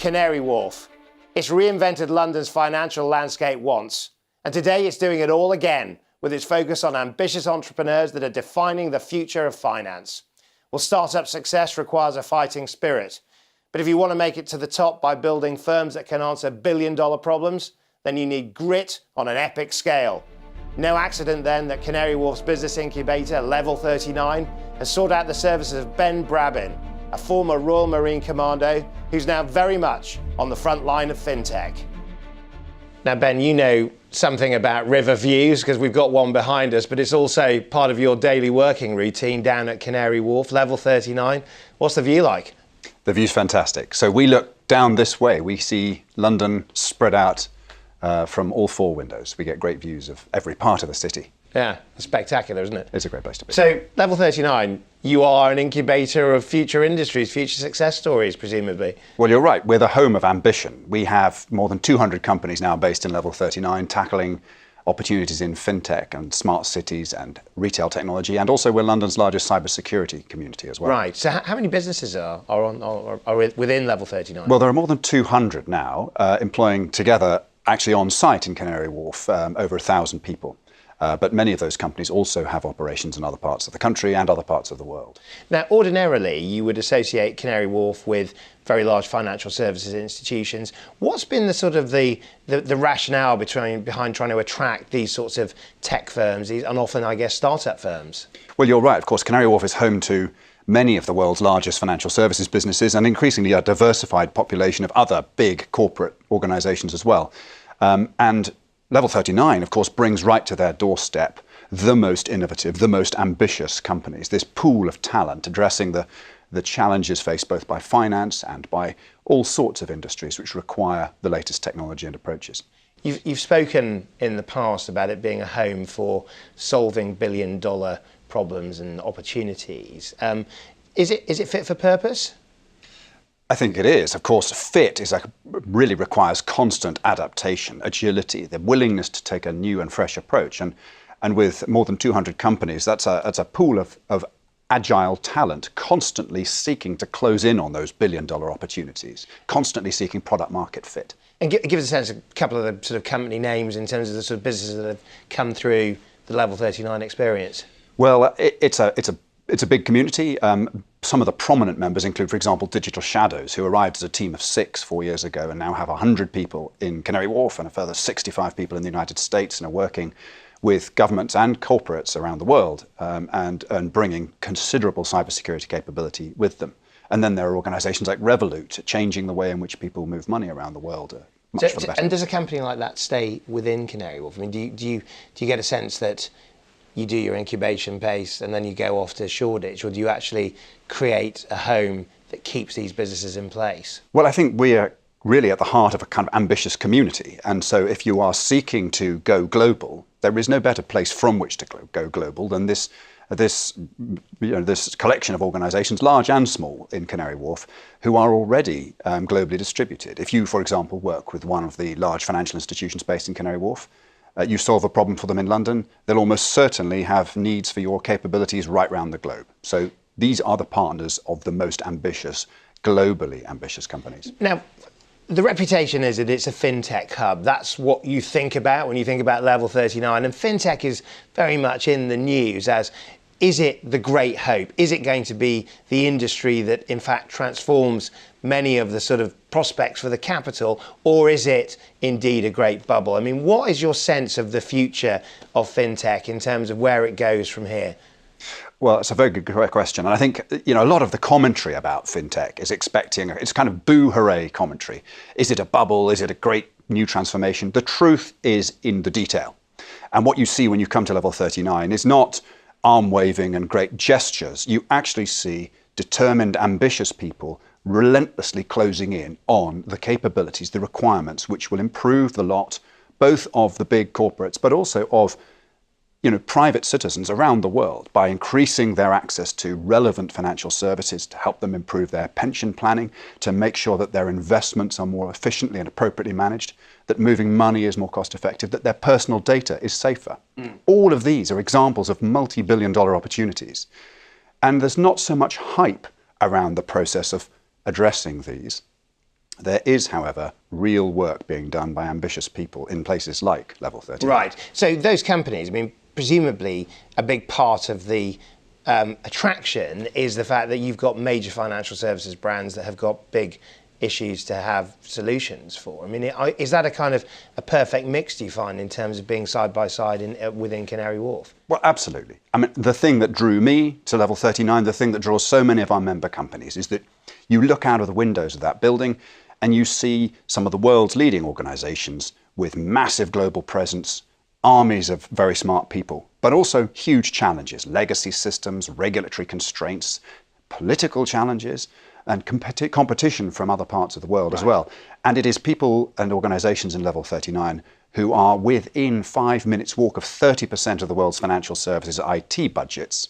Canary Wharf. It's reinvented London's financial landscape once, and today it's doing it all again with its focus on ambitious entrepreneurs that are defining the future of finance. Well, startup success requires a fighting spirit, but if you want to make it to the top by building firms that can answer billion-dollar problems, then you need grit on an epic scale. No accident then that Canary Wharf's business incubator, Level 39, has sought out the services of Ben Brabyn, a former Royal Marine Commando who's now very much on the front line of FinTech. Now, Ben, you know something about river views because we've got one behind us, but it's also part of your daily working routine down at Canary Wharf, Level 39. What's the view like? The view's fantastic. So we look down this way. We see London spread out from all four windows. We get great views of every part of the city. Yeah, spectacular, isn't it? It's a great place to be. So, Level 39, you are an incubator of future industries, future success stories, presumably. Well, you're right. We're the home of ambition. We have more than 200 companies now based in Level 39, tackling opportunities in FinTech and smart cities and retail technology, and also we're London's largest cybersecurity community as well. Right. So how many businesses are within Level 39? Well, there are more than 200 now, employing together, actually on site in Canary Wharf, over 1,000 people. But many of those companies also have operations in other parts of the country and other parts of the world. Now, ordinarily, you would associate Canary Wharf with very large financial services institutions. What's been the sort of the rationale behind trying to attract these sorts of tech firms, and often, I guess, startup firms? Well, you're right. Of course, Canary Wharf is home to many of the world's largest financial services businesses and increasingly a diversified population of other big corporate organizations as well. And Level 39, of course, brings right to their doorstep the most innovative, the most ambitious companies, this pool of talent addressing the challenges faced both by finance and by all sorts of industries which require the latest technology and approaches. You've spoken in the past about it being a home for solving billion-dollar problems and opportunities. Is it fit for purpose? I think it is. Of course, fit really requires constant adaptation, agility, the willingness to take a new and fresh approach. And with more than 200 companies, that's a pool of agile talent constantly seeking to close in on those billion-dollar opportunities, constantly seeking product market fit. And give us a sense of a couple of the sort of company names in terms of the sort of businesses that have come through the Level 39 experience. Well, it's a big community. Some of the prominent members include, for example, Digital Shadows, who arrived as a team of 6 4 years ago and now have 100 people in Canary Wharf and a further 65 people in the United States, and are working with governments and corporates around the world and bringing considerable cybersecurity capability with them. And then there are organizations like Revolut, changing the way in which people move money around the world. Much for the better. And does a company like that stay within Canary Wharf? I mean, do you get a sense that you do your incubation base and then you go off to Shoreditch, or do you actually create a home that keeps these businesses in place? Well, I think we are really at the heart of a kind of ambitious community. And so if you are seeking to go global, there is no better place from which to go global than this collection of organizations, large and small, in Canary Wharf, who are already globally distributed. If you, for example, work with one of the large financial institutions based in Canary Wharf, you solve a problem for them in London, they'll almost certainly have needs for your capabilities right around the globe. So these are the partners of the most ambitious, globally ambitious companies. Now, the reputation is that it's a FinTech hub. That's what you think about when you think about Level 39. And FinTech is very much in the news as, is it the great hope? Is it going to be the industry that, in fact, transforms many of the sort of prospects for the capital, or is it indeed a great bubble? I mean, what is your sense of the future of FinTech in terms of where it goes from here? Well, it's a very good question. And I think, a lot of the commentary about FinTech is it's kind of boo-hooray commentary. Is it a bubble? Is it a great new transformation? The truth is in the detail. And what you see when you come to Level 39 is not arm-waving and great gestures. You actually see determined, ambitious people relentlessly closing in on the capabilities, the requirements, which will improve the lot, both of the big corporates, but also of private citizens around the world, by increasing their access to relevant financial services to help them improve their pension planning, to make sure that their investments are more efficiently and appropriately managed, that moving money is more cost effective, that their personal data is safer. All of these are examples of multi-billion-dollar opportunities. And there's not so much hype around the process of addressing these. There is, however, real work being done by ambitious people in places like Level 13. Right. So those companies, I mean, presumably a big part of the attraction is the fact that you've got major financial services brands that have got big issues to have solutions for. I mean, is that a kind of a perfect mix, do you find, in terms of being side by side within Canary Wharf? Well, absolutely. I mean, the thing that drew me to Level 39, the thing that draws so many of our member companies, is that you look out of the windows of that building and you see some of the world's leading organizations with massive global presence, armies of very smart people, but also huge challenges, legacy systems, regulatory constraints, political challenges, and competition from other parts of the world as well. And it is people and organizations in Level 39 who are within 5 minutes walk of 30% of the world's financial services IT budgets.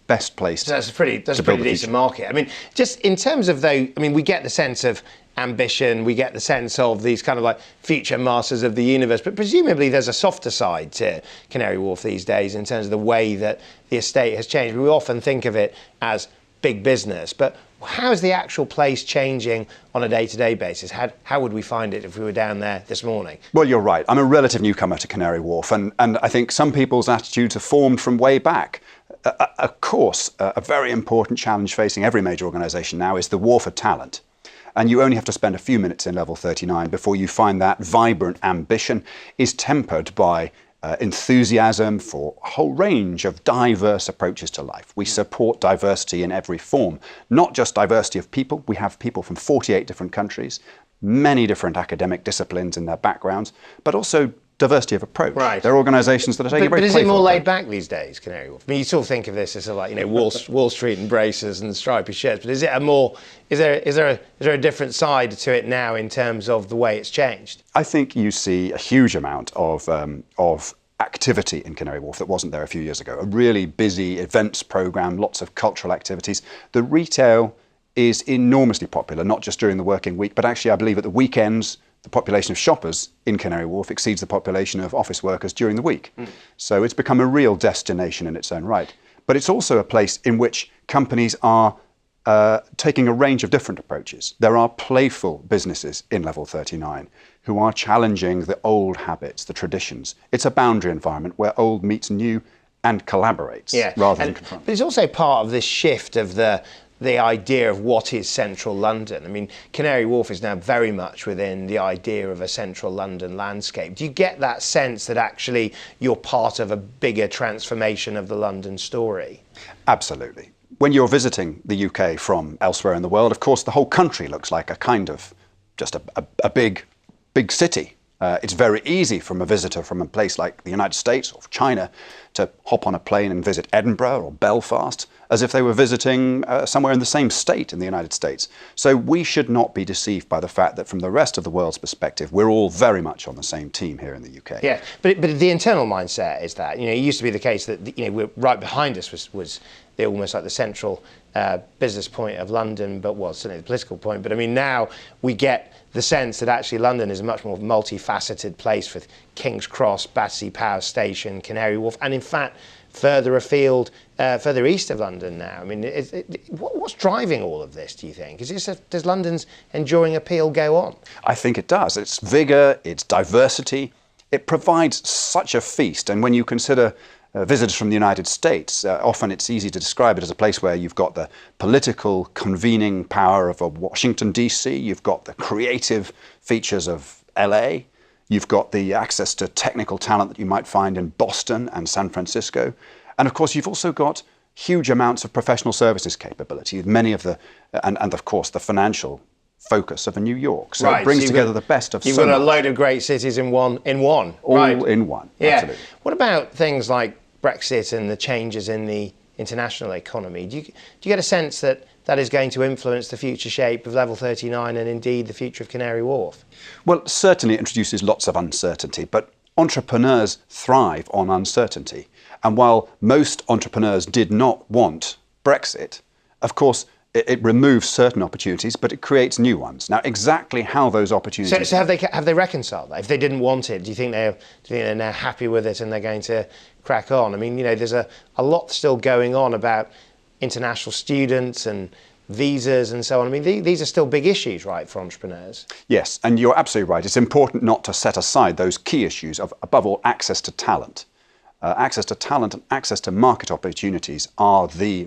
Best placed. So that's a pretty decent market. I mean, just in terms of we get the sense of ambition, we get the sense of these kind of like future masters of the universe, but presumably there's a softer side to Canary Wharf these days in terms of the way that the estate has changed. We often think of it as big business, but how is the actual place changing on a day-to-day basis? How would we find it if we were down there this morning? Well, you're right. I'm a relative newcomer to Canary Wharf, and I think some people's attitudes have formed from way back. Of course, a very important challenge facing every major organisation now is the war for talent. And you only have to spend a few minutes in Level 39 before you find that vibrant ambition is tempered by enthusiasm for a whole range of diverse approaches to life. We support diversity in every form, not just diversity of people. We have people from 48 different countries, many different academic disciplines in their backgrounds, but also diversity of approach. Right. There are organisations that are taking a very But is it playful more laid approach. back these days, Canary Wharf? I mean, you sort of think of this as like, Wall Street and braces and stripy shirts, but is there a different side to it now in terms of the way it's changed? I think you see a huge amount of activity in Canary Wharf that wasn't there a few years ago. A really busy events programme, lots of cultural activities. The retail is enormously popular, not just during the working week, but actually I believe at the weekends, the population of shoppers in Canary Wharf exceeds the population of office workers during the week. So it's become a real destination in its own right. But it's also a place in which companies are taking a range of different approaches. There are playful businesses in Level 39 who are challenging the old habits, the traditions. It's a boundary environment where old meets new and collaborates rather than confront. But it's also part of this shift of the idea of what is central London. I mean, Canary Wharf is now very much within the idea of a central London landscape. Do you get that sense that actually you're part of a bigger transformation of the London story? Absolutely. When you're visiting the UK from elsewhere in the world, of course, the whole country looks like a kind of just a big city. It's very easy from a visitor from a place like the United States or China to hop on a plane and visit Edinburgh or Belfast as if they were visiting somewhere in the same state in the United States. So we should not be deceived by the fact that from the rest of the world's perspective, we're all very much on the same team here in the UK. Yeah, but the internal mindset is that, it used to be the case that, we're right behind us was almost like the central business point of London, but certainly the political point. But I mean, now we get the sense that actually London is a much more multifaceted place with King's Cross, Battersea Power Station, Canary Wharf, and in fact, further afield, further east of London now. I mean, what's driving all of this, do you think? Does London's enduring appeal go on? I think it does. It's vigour, it's diversity. It provides such a feast. And when you consider visitors from the United States, often it's easy to describe it as a place where you've got the political convening power of Washington, D.C., you've got the creative features of LA, you've got the access to technical talent that you might find in Boston and San Francisco. And of course, you've also got huge amounts of professional services capability, many of and of course, the financial focus of New York. So it brings together the best of You've got a load of great cities in one. All in one, yeah. Absolutely. What about things like Brexit and the changes in the international economy? Do you get a sense that is going to influence the future shape of Level 39 and indeed the future of Canary Wharf? Well, certainly it introduces lots of uncertainty, but entrepreneurs thrive on uncertainty. And while most entrepreneurs did not want Brexit, of course, it removes certain opportunities, but it creates new ones. Now, exactly how those opportunities... So have they reconciled that? If they didn't want it, do you think they're now happy with it and they're going to crack on? I mean, there's a lot still going on about international students and visas and so on. I mean, these are still big issues, right, for entrepreneurs? Yes, and you're absolutely right. It's important not to set aside those key issues of, above all, access to talent. Access to talent and access to market opportunities are the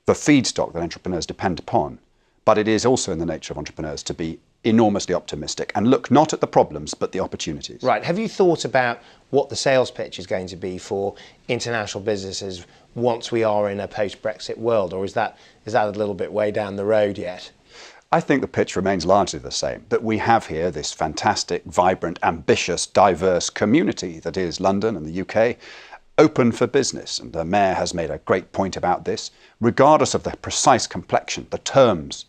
feedstock that entrepreneurs depend upon. But it is also in the nature of entrepreneurs to be enormously optimistic and look not at the problems but the opportunities. Right. Have you thought about what the sales pitch is going to be for international businesses once we are in a post-Brexit world, or is that a little bit way down the road yet? I think the pitch remains largely the same, that we have here this fantastic, vibrant, ambitious, diverse community that is London and the UK, open for business. And the Mayor has made a great point about this. Regardless of the precise complexion, the terms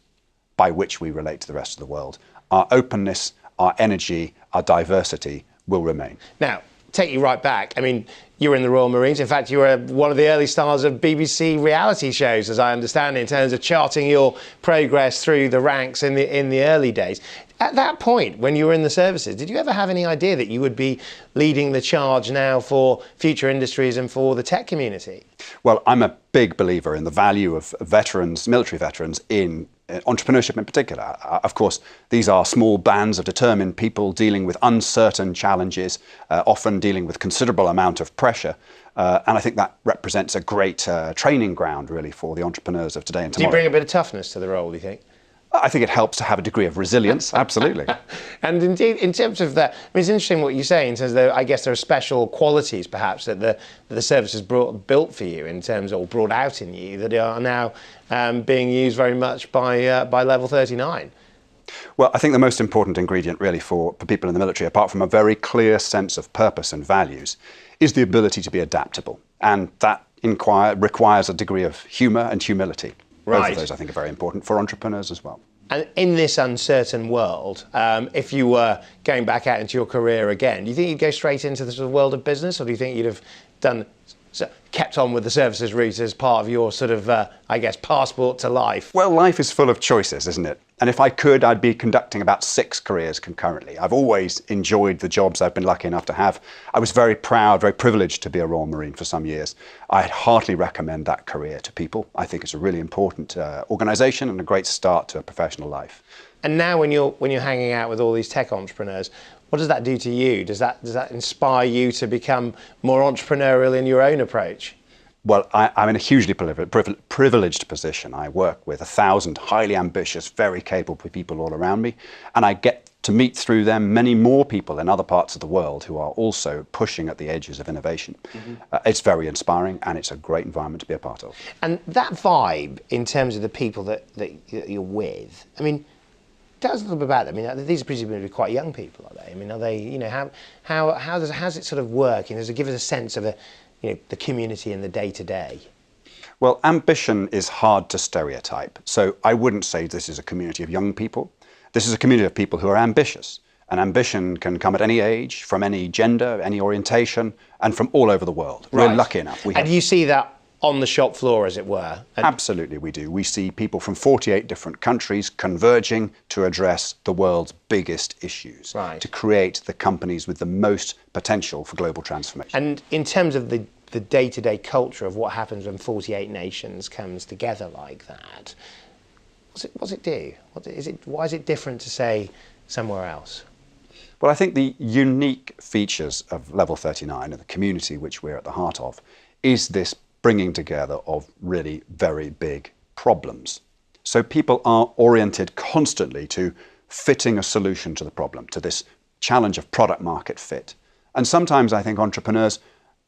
by which we relate to the rest of the world, our openness, our energy, our diversity will remain. Now, take you right back. I mean, you were in the Royal Marines. In fact, you were one of the early stars of BBC reality shows, as I understand, in terms of charting your progress through the ranks in the early days. At that point, when you were in the services, did you ever have any idea that you would be leading the charge now for future industries and for the tech community? Well, I'm a big believer in the value of veterans, military veterans, in entrepreneurship in particular. Of course, these are small bands of determined people dealing with uncertain challenges, often dealing with considerable amount of pressure. And I think that represents a great training ground, really, for the entrepreneurs of today and tomorrow. Do you bring a bit of toughness to the role, do you think? I think it helps to have a degree of resilience, absolutely. And indeed, in terms of that, I mean, it's interesting what you say in terms of, I guess there are special qualities perhaps that the service has built for you in terms of, or brought out in you, that are now being used very much by Level 39. Well, I think the most important ingredient really for people in the military, apart from a very clear sense of purpose and values, is the ability to be adaptable. And that requires a degree of humour and humility. Both of those, I think, are very important for entrepreneurs as well. And in this uncertain world, if you were going back out into your career again, do you think you'd go straight into the sort of world of business, or do you think you'd have kept on with the services route as part of your sort of, I guess, passport to life? Well, life is full of choices, isn't it? And if I could, I'd be conducting about 6 careers concurrently. I've always enjoyed the jobs I've been lucky enough to have. I was very proud, very privileged to be a Royal Marine for some years. I'd heartily recommend that career to people. I think it's a really important organisation and a great start to a professional life. And now when you're hanging out with all these tech entrepreneurs, what does that do to you? Does that inspire you to become more entrepreneurial in your own approach? Well, I'm in a hugely privileged position. I work with 1,000 highly ambitious, very capable people all around me, and I get to meet through them many more people in other parts of the world who are also pushing at the edges of innovation. Mm-hmm. It's very inspiring, and it's a great environment to be a part of. And that vibe, in terms of the people that you're with, I mean, tell us a little bit about it. I mean, these are presumably quite young people, are they? I mean, are they, you know, how does it sort of work? You know, does it give us a sense of the community and the day-to-day? Well, ambition is hard to stereotype. So I wouldn't say this is a community of young people. This is a community of people who are ambitious. And ambition can come at any age, from any gender, any orientation, and from all over the world. Right. We're lucky enough. And you see that on the shop floor, as it were? Absolutely, we do. We see people from 48 different countries converging to address the world's biggest issues, right, to create the companies with the most potential for global transformation. And in terms of the day-to-day culture of what happens when 48 nations comes together like that, what's it do? Why is it different to, say, somewhere else? Well, I think the unique features of Level 39 and the community which we're at the heart of is this bringing together of really very big problems. So people are oriented constantly to fitting a solution to the problem, to this challenge of product market fit. And sometimes I think entrepreneurs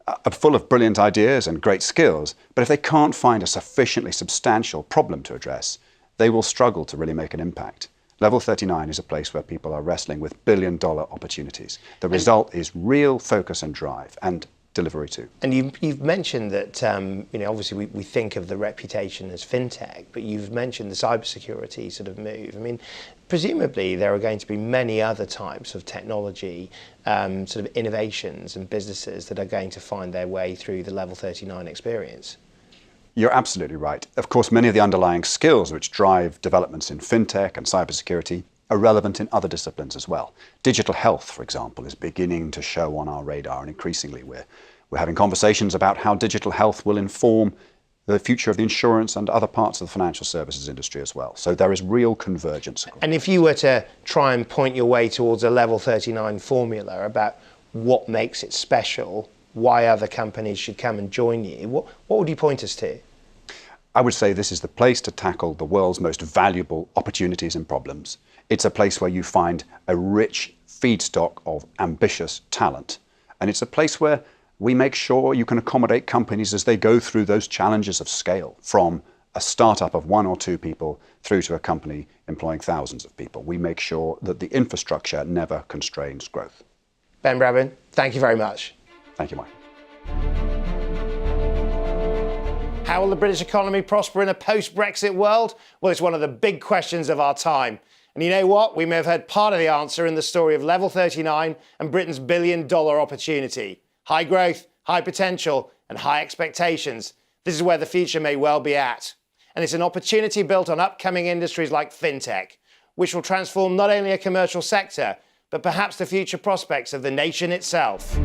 are full of brilliant ideas and great skills, but if they can't find a sufficiently substantial problem to address, they will struggle to really make an impact. Level 39 is a place where people are wrestling with billion-dollar opportunities. The result is real focus and drive, and delivery too. And you've mentioned that, obviously we think of the reputation as FinTech, but you've mentioned the cybersecurity sort of move. I mean, presumably there are going to be many other types of technology, sort of innovations and businesses that are going to find their way through the Level 39 experience. You're absolutely right. Of course, many of the underlying skills which drive developments in FinTech and cybersecurity are relevant in other disciplines as well. Digital health, for example, is beginning to show on our radar, and increasingly we're having conversations about how digital health will inform the future of the insurance and other parts of the financial services industry as well. So there is real convergence. And if you were to try and point your way towards a level 39 formula about what makes it special, why other companies should come and join you, what would you point us to? I would say this is the place to tackle the world's most valuable opportunities and problems. It's a place where you find a rich feedstock of ambitious talent. And it's a place where we make sure you can accommodate companies as they go through those challenges of scale, from a startup of 1 or 2 people through to a company employing thousands of people. We make sure that the infrastructure never constrains growth. Ben Brabyn, thank you very much. Thank you, Mike. How will the British economy prosper in a post-Brexit world? Well, it's one of the big questions of our time. And you know what? We may have heard part of the answer in the story of Level 39 and Britain's billion-dollar opportunity. High growth, high potential, and high expectations. This is where the future may well be at. And it's an opportunity built on upcoming industries like FinTech, which will transform not only a commercial sector, but perhaps the future prospects of the nation itself.